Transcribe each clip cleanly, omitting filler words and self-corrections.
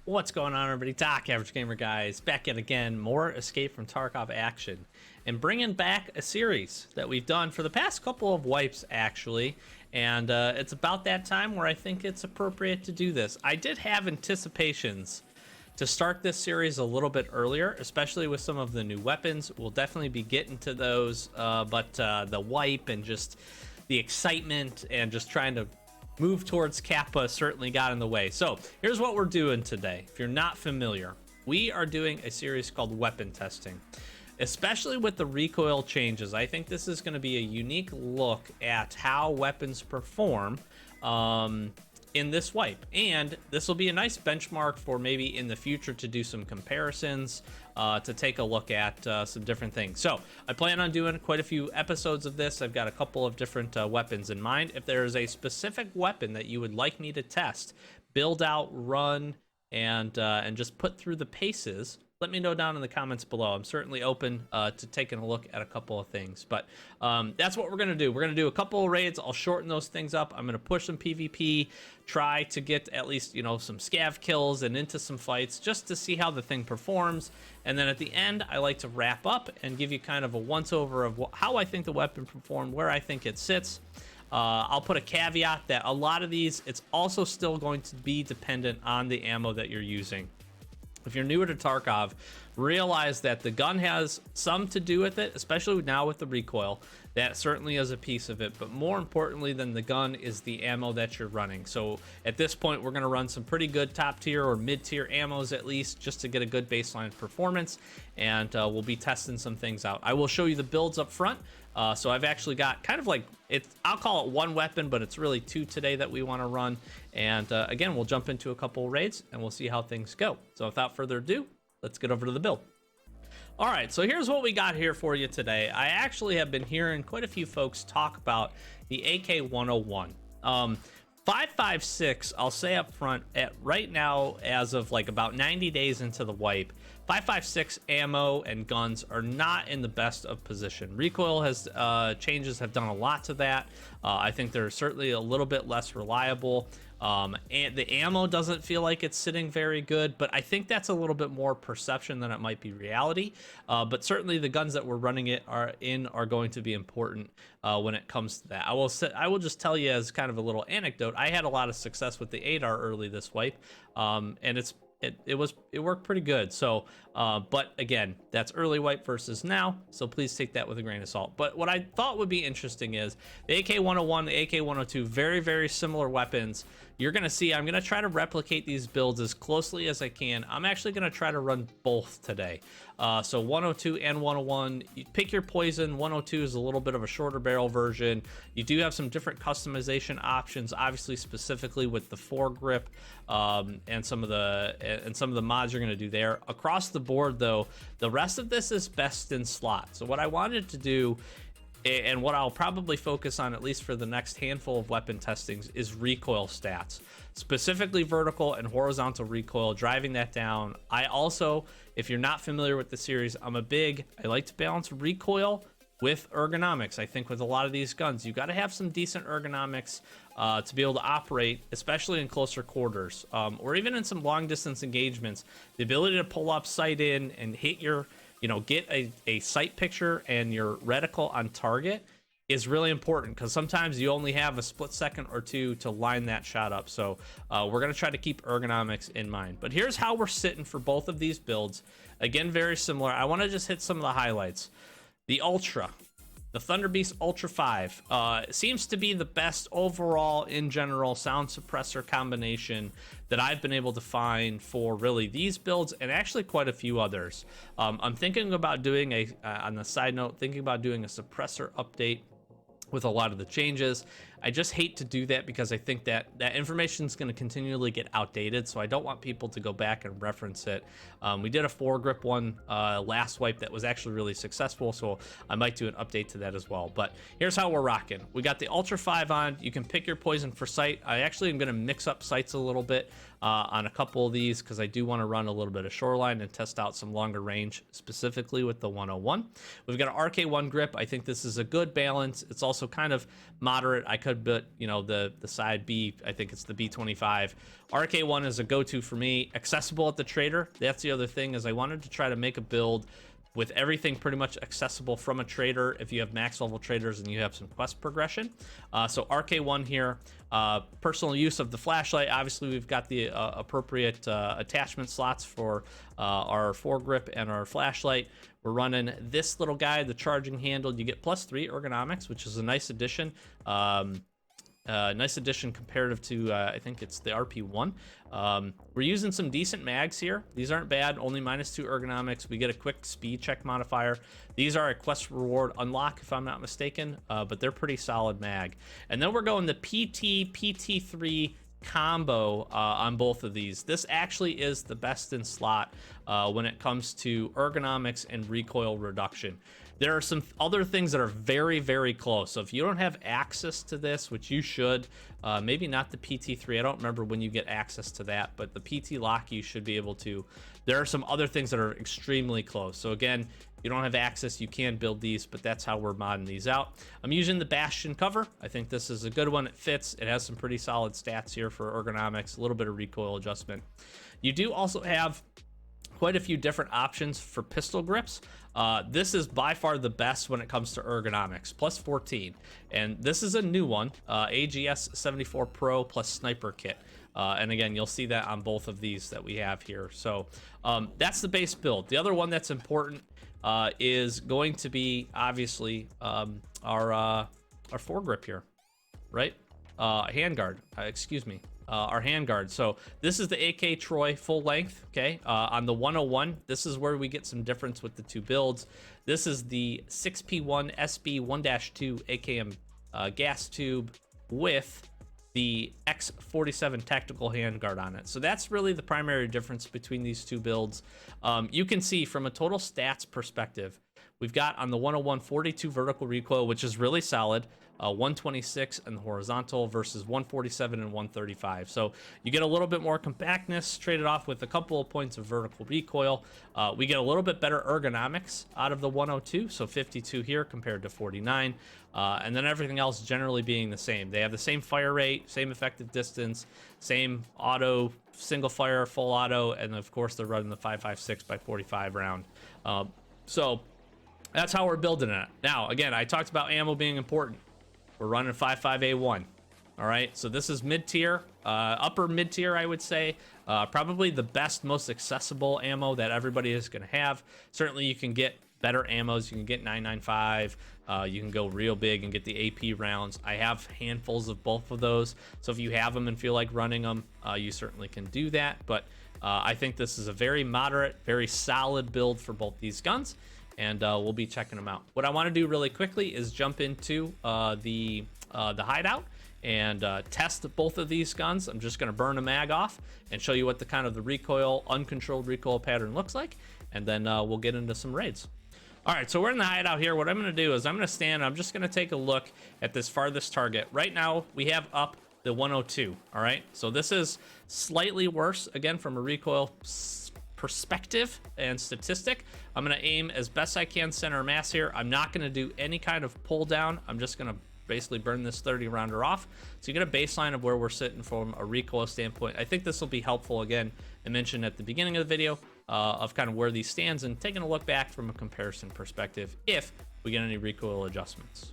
What's going on, everybody? Doc, Average Gamer Guys, back yet again. More Escape from Tarkov action. And bringing back a series that we've done for the past couple of wipes, actually. And it's about that time where I think it's appropriate to do this. I did have anticipations to start this series a little bit earlier, especially with some of the new weapons. We'll definitely be getting to those, but the wipe and just the excitement and just trying to move towards Kappa certainly got in the way. So here's what we're doing today. If you're not familiar, we are doing a series called weapon testing, especially with the recoil changes. I think this is going to be a unique look at how weapons perform in this wipe, and this will be a nice benchmark for maybe in the future to do some comparisons, to take a look at some different things. So I plan on doing quite a few episodes of this. I've got a couple of different weapons in mind. If there is a specific weapon that you would like me to test, build out, run, and just put through the paces, let me know down in the comments below. I'm certainly open to taking a look at a couple of things, but that's what we're gonna do. We're gonna do a couple of raids. I'll shorten those things up. I'm gonna push some PvP, try to get at least, you know, some scav kills and into some fights just to see how the thing performs. And then at the end, I like to wrap up and give you kind of a once over of how I think the weapon performed, where I think it sits. I'll put a caveat that a lot of these, it's also still going to be dependent on the ammo that you're using. If you're newer to Tarkov, realize that the gun has some to do with it, especially now with the recoil. That certainly is a piece of it, but more importantly than the gun is the ammo that you're running. So at this point, we're going to run some pretty good top tier or mid tier ammos at least, just to get a good baseline performance, and we'll be testing some things out. I will show you the builds up front. So I've actually got kind of like, I'll call it one weapon, but it's really two today that we want to run. And again, we'll jump into a couple raids and we'll see how things go. So without further ado, let's get over to the build. All right, so here's what we got here for you today. I actually have been hearing quite a few folks talk about the AK-101. 5.56, I'll say up front, at right now, as of like about 90 days into the wipe, 5.56 ammo and guns are not in the best of position. Recoil has changes have done a lot to that. I think they're certainly a little bit less reliable. And the ammo doesn't feel like it's sitting very good, but I think that's a little bit more perception than it might be reality. But certainly the guns that we're running it are going to be important when it comes to that. I will just tell you as kind of a little anecdote. I had a lot of success with the 8R early this wipe, and it worked pretty good. So but again, that's early wipe versus now, so please take that with a grain of salt. But what I thought would be interesting is the AK-101, the AK-102, very, very similar weapons. You're gonna see I'm gonna try to replicate these builds as closely as I can. I'm actually gonna try to run both today. So 102 and 101, you pick your poison. 102 is a little bit of a shorter barrel version. You do have some different customization options, obviously specifically with the foregrip, and some of the mods you're gonna do there. Across the board though, the rest of this is best in slot. So what I wanted to do, and what I'll probably focus on at least for the next handful of weapon testings, is recoil stats, specifically vertical and horizontal recoil, driving that down. I also, if you're not familiar with the series, I like to balance recoil with ergonomics. I think with a lot of these guns, you got to have some decent ergonomics to be able to operate, especially in closer quarters, or even in some long distance engagements. The ability to pull up, sight in, and hit your, get a sight picture and your reticle on target is really important, because sometimes you only have a split second or two to line that shot up. So we're going to try to keep ergonomics in mind. But here's how we're sitting for both of these builds. Again, very similar. I want to just hit some of the highlights. The Ultra, the Thunder Beast Ultra 5, seems to be the best overall in general sound suppressor combination that I've been able to find for really these builds, and actually quite a few others. I'm thinking about doing on the side note, thinking about doing a suppressor update with a lot of the changes. I just hate to do that because I think that information is going to continually get outdated, so I don't want people to go back and reference it. We did a foregrip one last wipe that was actually really successful, so I might do an update to that as well. But here's how we're rocking. We got the Ultra 5 on. You can pick your poison for sight. I actually am going to mix up sights a little bit on a couple of these, because I do want to run a little bit of shoreline and test out some longer range, specifically with the 101. We've got an RK1 grip. I think this is a good balance. It's also kind of moderate. I could wanted, but you know, the side B, I think it's the B25. RK1 is a go-to for me, accessible at the trader. That's the other thing, is I wanted to try to make a build with everything pretty much accessible from a trader if you have max level traders and you have some quest progression. So RK1 here, personal use of the flashlight. Obviously, we've got the appropriate attachment slots for our foregrip and our flashlight. We're running this little guy, the charging handle. You get +3 ergonomics, which is a nice addition. Nice addition comparative to, I think it's the RP1. We're using some decent mags here. These aren't bad, only -2 ergonomics. We get a quick speed check modifier. These are a quest reward unlock, if I'm not mistaken, but they're pretty solid mag. And then we're going the PT-PT3 combo on both of these. This actually is the best in slot when it comes to ergonomics and recoil reduction. There are some other things that are very, very close. So if you don't have access to this, which you should, maybe not the PT3. I don't remember when you get access to that, but the PT lock you should be able to. There are some other things that are extremely close. So again, you don't have access, you can build these, but that's how we're modding these out. I'm using the Bastion cover. I think this is a good one. It fits. It has some pretty solid stats here for ergonomics, a little bit of recoil adjustment. You do also have quite a few different options for pistol grips. This is by far the best when it comes to ergonomics, +14. And this is a new one, AGS 74 Pro plus sniper kit. And again, you'll see that on both of these that we have here. So that's the base build. The other one that's important is going to be obviously our foregrip here, right? Handguard, excuse me. Our handguard. So this is the AK Troy full length. Okay, on the 101, this is where we get some difference with the two builds. This is the 6P1 SB 1-2 AKM gas tube with the X47 tactical handguard on it. So that's really the primary difference between these two builds. You can see from a total stats perspective, we've got on the 101 42 vertical recoil, which is really solid. 126 and horizontal versus 147 and 135. So you get a little bit more compactness traded off with a couple of points of vertical recoil. We get a little bit better ergonomics out of the 102, so 52 here compared to 49. And then everything else generally being the same. They have the same fire rate, same effective distance, same auto, single fire, full auto, and of course they're running the 5.56 by 45 round. So that's how we're building it. Now, again, I talked about ammo being important. We're running 5.5A1. All right, so this is mid-tier, upper mid-tier, I would say. Probably the best, most accessible ammo that everybody is going to have. Certainly, you can get better ammos. You can get 995. You can go real big and get the AP rounds. I have handfuls of both of those. So if you have them and feel like running them, you certainly can do that. But I think this is a very moderate, very solid build for both these guns. And we'll be checking them out. What I want to do really quickly is jump into the hideout and test both of these guns. I'm just going to burn a mag off and show you what the kind of the recoil, uncontrolled recoil pattern looks like, and then we'll get into some raids. All right, so we're in the hideout here. What I'm going to do is I'm going to stand. I'm just going to take a look at this farthest target. Right now, we have up the 102. All right, so this is slightly worse again from a recoil perspective and statistic. I'm going to aim as best I can center mass here. I'm not going to do any kind of pull down. I'm just going to basically burn this 30 rounder off. So you get a baseline of where we're sitting from a recoil standpoint. I think this will be helpful. Again, I mentioned at the beginning of the video of kind of where these stands and taking a look back from a comparison perspective if we get any recoil adjustments.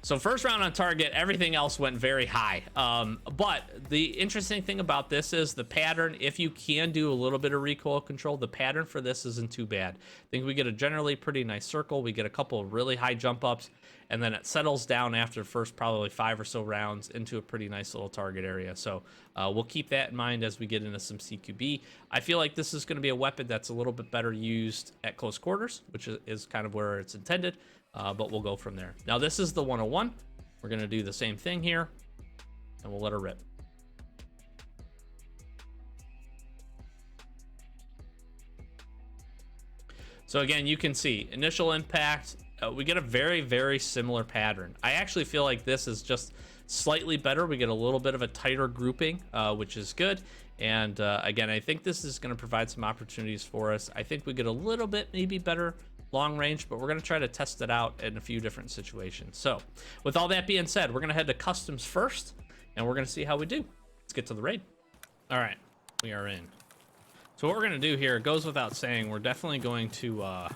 So first round on target, everything else went very high. But the interesting thing about this is the pattern. If you can do a little bit of recoil control, the pattern for this isn't too bad. I think we get a generally pretty nice circle. We get a couple of really high jump ups, and then it settles down after the first probably 5 or so rounds into a pretty nice little target area. So we'll keep that in mind as we get into some CQB. I feel like this is going to be a weapon that's a little bit better used at close quarters, which is kind of where it's intended. But we'll go from there. Now this is the 101. We're going to do the same thing here, and we'll let her rip. So again, you can see initial impact. We get a very, very similar pattern. I actually feel like this is just slightly better. We get a little bit of a tighter grouping, which is good. And again, I think this is going to provide some opportunities for us. I think we get a little bit maybe better long range, but we're going to try to test it out in a few different situations. So with all that being said, we're going to head to customs first, and we're going to see how we do. Let's get to the raid. All right, we are in. So what we're going to do here, it goes without saying, we're definitely going to,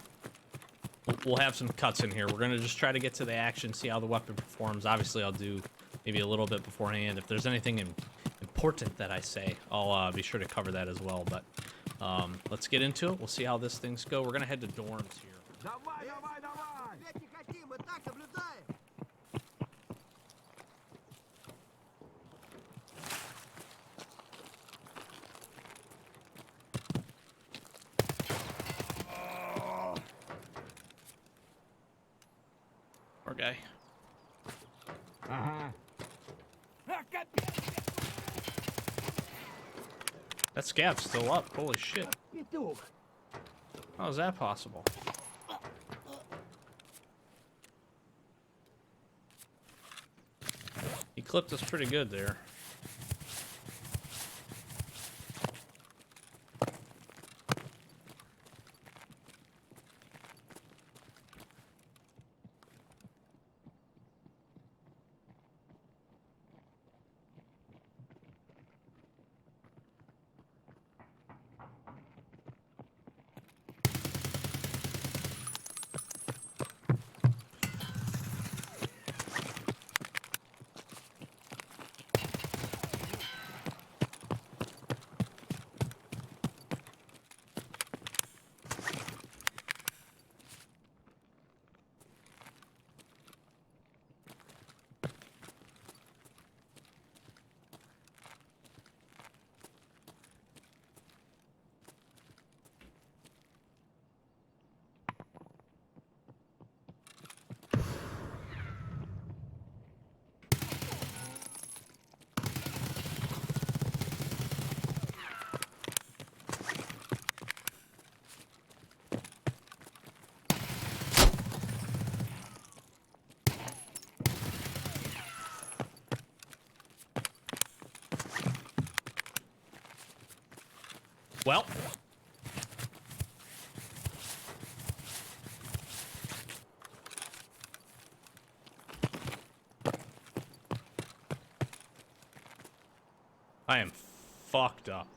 we'll have some cuts in here. We're going to just try to get to the action, see how the weapon performs. Obviously, I'll do maybe a little bit beforehand. If there's anything important that I say, I'll be sure to cover that as well. But let's get into it. We'll see how this things go. We're going to head to dorms here. Давай, давай, давай! Не хотим, мы так наблюдаем! Poor guy. Ага. That scav's still up. Holy shit. Петух! How is that possible? He clipped us pretty good there. Well, I am fucked up.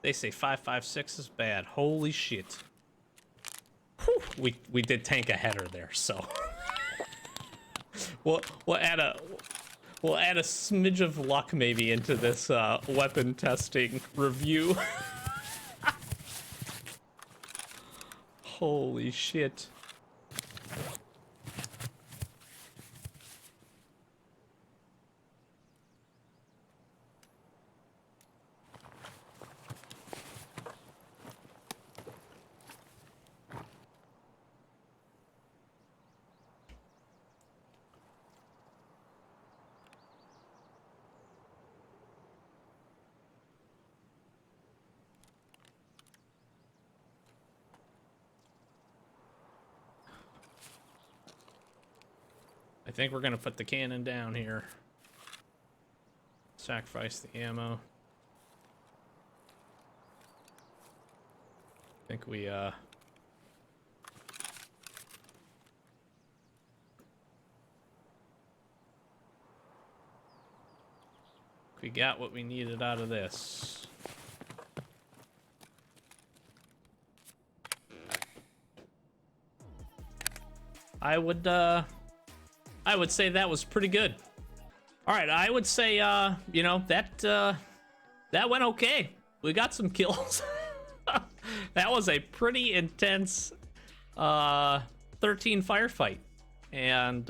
They say 5.56 is bad. Holy shit. Whew, we did tank a header there, so we'll add a smidge of luck maybe into this weapon testing review. Holy shit. I think we're gonna put the cannon down here. Sacrifice the ammo. I think we got what we needed out of this. I would say that was pretty good. All right, I would say, you know, that went okay. We got some kills. That was a pretty intense 13 firefight. And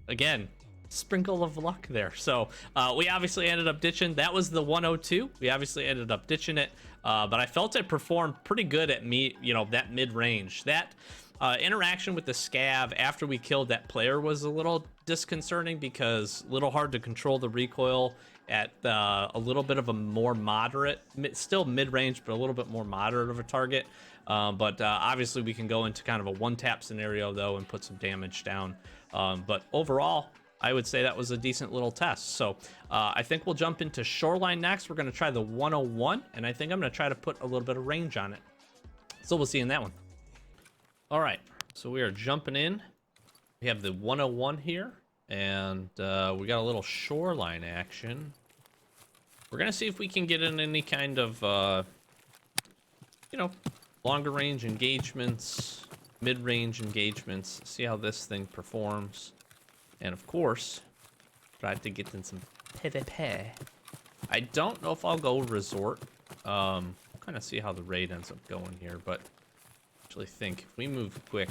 again, sprinkle of luck there. So we obviously ended up ditching. That was the 102. We obviously ended up ditching it. But I felt it performed pretty good at that mid-range. That interaction with the scav after we killed that player was a little disconcerting because a little hard to control the recoil at a little bit of a more moderate, still mid-range, but a little bit more moderate of a target. But obviously we can go into kind of a one-tap scenario though and put some damage down. But overall, I would say that was a decent little test. So I think we'll jump into Shoreline next. We're going to try the 101, and I think I'm going to try to put a little bit of range on it. So we'll see you in that one. All right, so we are jumping in. We have the 101 here, and we got a little shoreline action. We're gonna see if we can get in any kind of, you know, longer range engagements, mid-range engagements. See how this thing performs, and of course, try to get in some PvP. I don't know if I'll go resort. We'll kind of see how the raid ends up going here, but I actually think if we move quick,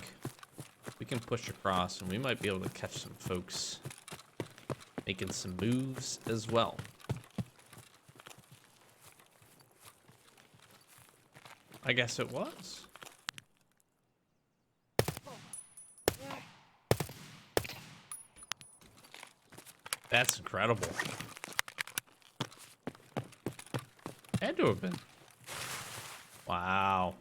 we can push across, and we might be able to catch some folks making some moves as well. I guess it was. That's incredible. Had to have been. Wow.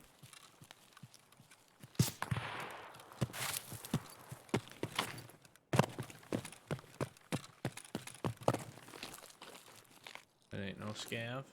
It ain't no scav.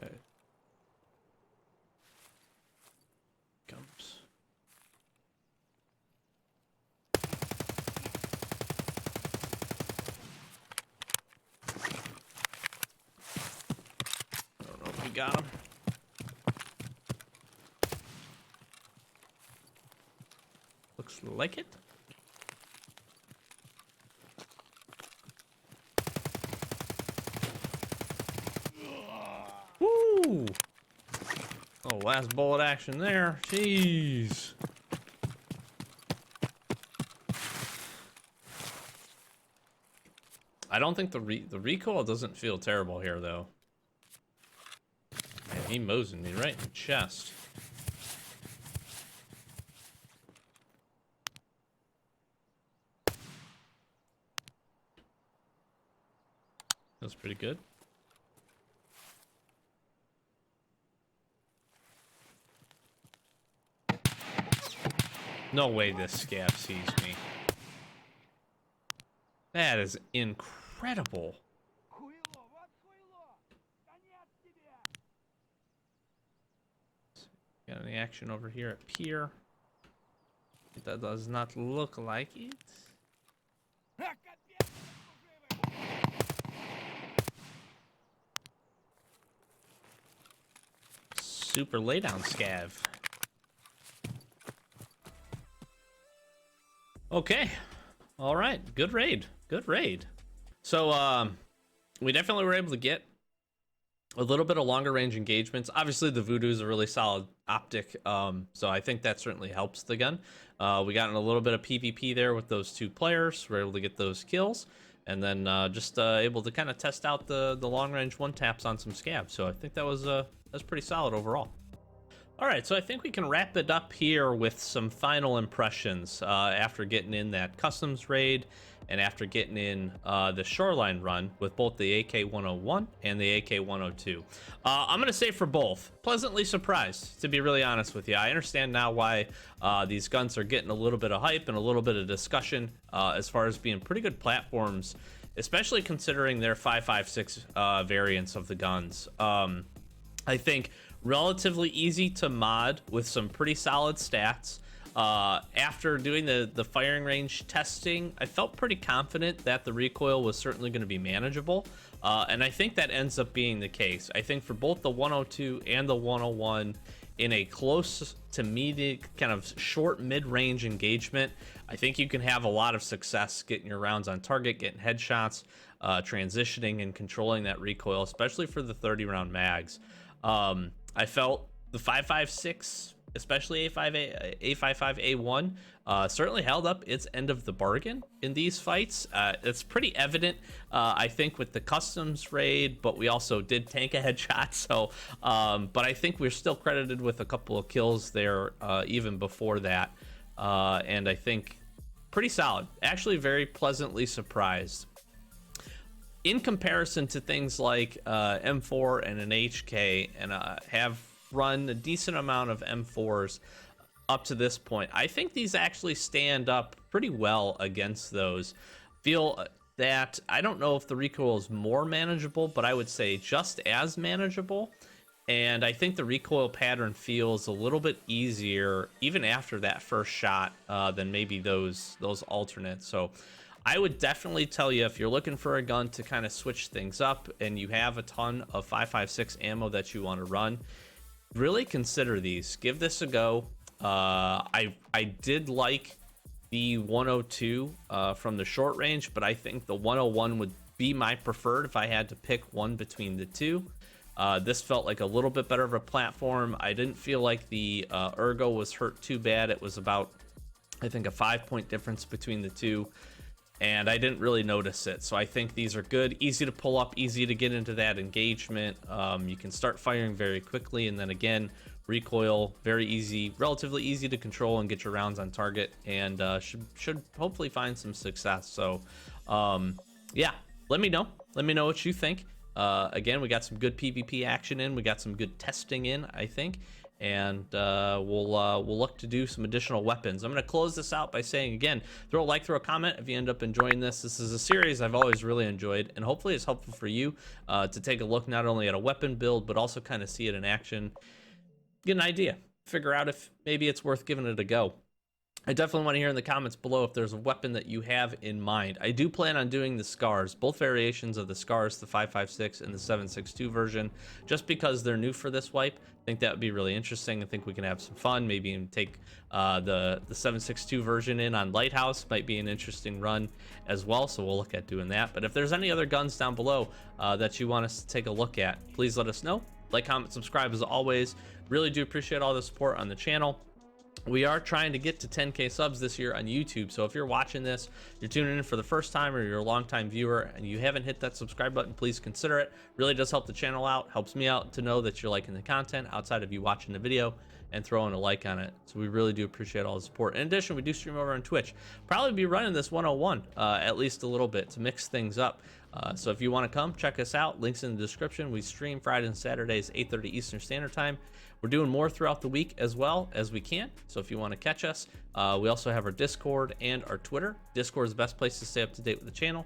Okay. Comes. I don't know if we got him. Looks like it. Woo! Oh, last bullet action there. Jeez. I don't think the recoil doesn't feel terrible here, though. Man, he mosing me right in the chest. That's pretty good. No way this scav sees me. That is incredible. Got any action over here at Pier? That does not look like it. Super laydown scav. Okay. All right. Good raid. Good raid. So, we definitely were able to get a little bit of longer range engagements. Obviously, the Voodoo is a really solid optic, so I think that certainly helps the gun. We got in a little bit of PvP there with those two players. We were able to get those kills, and then just able to kind of test out the long range one taps on some scabs. So I think that was that's pretty solid overall. All right, so I think we can wrap it up here with some final impressions after getting in that customs raid and after getting in the shoreline run with both the AK-101 and the AK-102. I'm going to say for both, pleasantly surprised, to be really honest with you. I understand now why these guns are getting a little bit of hype and a little bit of discussion as far as being pretty good platforms, especially considering their 5.56 variants of the guns. I think relatively easy to mod with some pretty solid stats. After doing the firing range testing, I felt pretty confident that the recoil was certainly going to be manageable, and I think that ends up being the case. I think for both the 102 and the 101 in a close to medium, kind of short mid-range engagement, I think you can have a lot of success getting your rounds on target, getting headshots, transitioning and controlling that recoil, especially for the 30 round mags. I felt the 5.56 especially A55A1, certainly held up its end of the bargain in these fights. It's pretty evident, I think, with the customs raid, but we also did tank a headshot. So, but I think we're still credited with a couple of kills there, even before that. And I think pretty solid. Actually, very pleasantly surprised. In comparison to things like M4 and an HK, and have run a decent amount of M4s up to this point, I think these actually stand up pretty well against those. Feel that, I don't know if the recoil is more manageable, but I would say just as manageable. And I think the recoil pattern feels a little bit easier even after that first shot than maybe those alternates. So I would definitely tell you, if you're looking for a gun to kind of switch things up and you have a ton of 5.56 ammo that you want to run, really consider these. Give this a go. I did like the 102 from the short range, but I think the 101 would be my preferred if I had to pick one between the two. This felt like a little bit better of a platform. I didn't feel like the ergo was hurt too bad. It was about, I think, a 5-point difference between the two, and I didn't really notice it. So I think these are good, easy to pull up, easy to get into that engagement. You can start firing very quickly, and then again, recoil very easy, relatively easy to control and get your rounds on target, and should hopefully find some success. So yeah, let me know what you think. Again, we got some good PvP action in, we got some good testing in, I think, and we'll look to do some additional weapons. I'm going to close this out by saying, again, throw a like, throw a comment if you end up enjoying this. This is a series I've always really enjoyed, and hopefully it's helpful for you to take a look not only at a weapon build, but also kind of see it in action, get an idea, figure out if maybe it's worth giving it a go. I definitely want to hear in the comments below if there's a weapon that you have in mind. I do plan on doing the SCARs, both variations of the SCARs, the 5.56 and the 7.62 version, just because they're new for this wipe. I think that would be really interesting. I think we can have some fun, maybe even take the 7.62 version in on Lighthouse. Might be an interesting run as well, so we'll look at doing that. But if there's any other guns down below that you want us to take a look at, please let us know. Like, comment, subscribe as always. Really do appreciate all the support on the channel. We are trying to get to 10K subs this year on YouTube, so if you're watching this, you're tuning in for the first time, or you're a long-time viewer and you haven't hit that subscribe button, please consider it. Really does help the channel out, helps me out to know that you're liking the content outside of you watching the video and throwing a like on it. So we really do appreciate all the support. In addition, we do stream over on Twitch. Probably be running this 101 at least a little bit to mix things up. So if you want to come, check us out. Links in the description. We stream Fridays and Saturdays, 8:30 Eastern Standard Time. We're doing more throughout the week as well as we can. So if you want to catch us, we also have our Discord and our Twitter. Discord is the best place to stay up to date with the channel.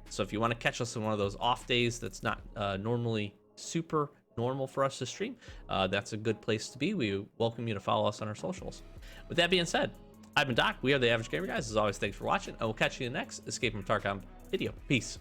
So if you want to catch us on one of those off days that's not normally super normal for us to stream, that's a good place to be. We welcome you to follow us on our socials. With that being said, I've been Doc. We are the Average Gamer Guys. As always, thanks for watching, and we'll catch you in the next Escape from Tarkov video. Peace.